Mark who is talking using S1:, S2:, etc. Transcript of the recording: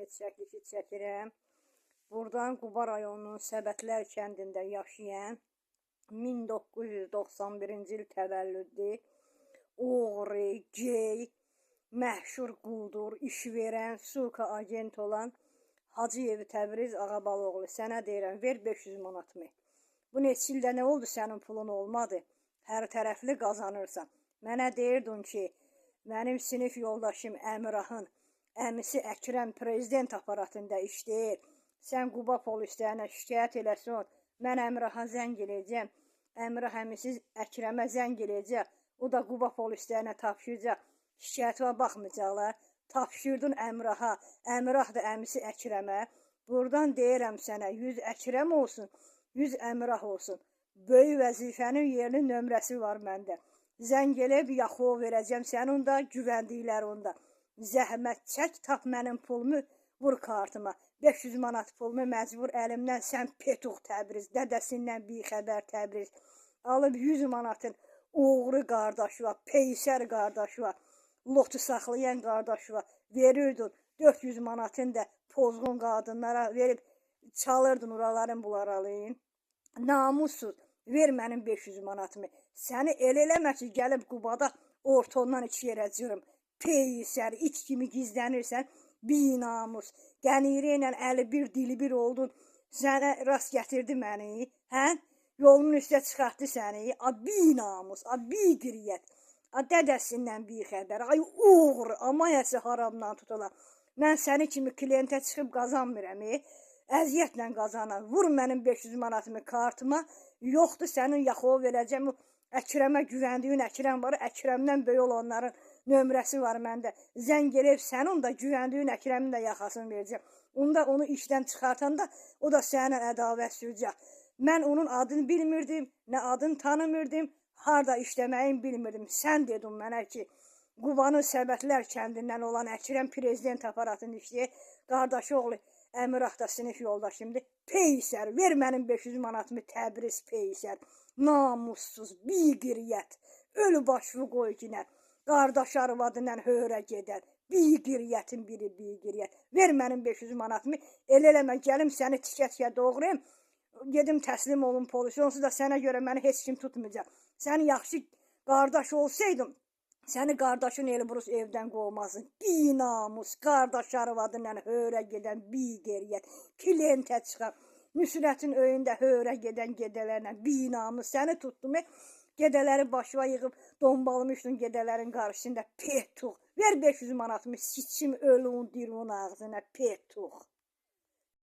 S1: internet çəkilişi çəkirəm. Buradan Quba rayonunun Səbətlər kəndində yaşayan 1991-ci il təvəllüdlü oğru, gey, məşhur quldur, iş verən, suka agent olan Hacıyev Təbriz Ağabaloğlu. Sənə deyirəm, ver 500 manatımı. Bu neçə ildə nə oldu sənin pulun olmadı? Hər tərəfli qazanırsan. Mənə deyirdin ki, mənim sinif yoldaşım Əmirahın əmisi Əkrəm prezident aparatında işləyir. Sən Quba polislərinə şikayət eləsən, mən Əmiraha zəng eləyəcəm. Əmirah əmisi Əkrəmə zəng eləyəcək. O da Quba polislərinə tapşıracaq. Şikayətinə baxmayacaqlar. Tapşırdın Əmiraha. Əmirah da əmisi Əkrəmə. Buradan deyirəm sənə, 100 Əkrəm olsun, 100 Əmirah olsun. Böyük vəzifənin yerinin nömrəsi var məndə. Zəng eləyib yaxo verəcəm sənin də, güvəndiklər onda. Zəhmət çək, tap mənim pulumu, vur kartıma. 500 manat pulumu məcbur əlimdən, sən Petuq Təbriz, dədəsindən bixəbər Təbriz. Alıb 100 manatın oğru qardaşı var, peysər qardaşı var, lotu saxlayan qardaşı var. Verirdin 400 manatın da pozğun qadınlara verib çalırdın uraların bularalıyın. Namussuz, ver mənim 500 manatımı. Səni eləmə ki, gəlib Qubada ortondan iki yerə cırım. Peysər, iç kimi gizlənirsən, binamus. Qənirə ilə əli bir, dili bir oldun. Sənə rast gətirdi məni, hə? Yolunun üstə çıxartdı səni. A, binamus, a, biqriyyət. A, dədəsindən bixəbər. Ay, uğur, amayəsi haramdan tutular. Mən səni kimi klientə çıxıb qazanmıram, əziyyətlə qazanan. Vur mənim 500 manatımı kartıma. Yoxdur, sənin yaxo verəcəm. Əkrəmə güvəndiyin Əkrəm var. Əkrəmdən böyük olanların nömrəsi var məndə. Zəng eləyib sənin də güvəndiyin Əkrəmin də yaxasını verəcəm. Onda onu işdən çıxartanda o da səninlə ədavət sürəcək. Mən onun adını bilmirdim, nə adını tanımırdım, harda işləməyini bilmirdim. Sən dedin mənə ki, Qubanın Səbətlər kəndindən olan Əkrəm prezident aparatını işləyir. Qardaşı oğlu Əmirah da sinif yoldaşımdır. Peysər, ver mənim 500 manatımı Təbriz peysər. Namussuz, biqriyyət, ölü başını qoy ginər. Qardaş arvadından höyrə gedər. Biqriyyətin biri biqriyyət. Ver mənim 500 manatımı, eləmə gəlim səni tikə-tikə doğrayım. Gedim təslim olun polisi, onsuz da sənə görə məni heç kim tutmayacaq. Sən yaxşı qardaş olsaydın, səni qardaşın Elbrus evdən qovmasın. Binamus, qardaş arvadından höyrə gedən biqriyyət. Klientə çıxan, Nüsrətin öyündə höyrə gedən gedələrlə binamus. Səni tutdum, gedələri başıva yığıb dombalmışdın gedələrin qarşısında. Petuq, ver 500 manatımı, siçim ölün, dirun ağzına, Petuq.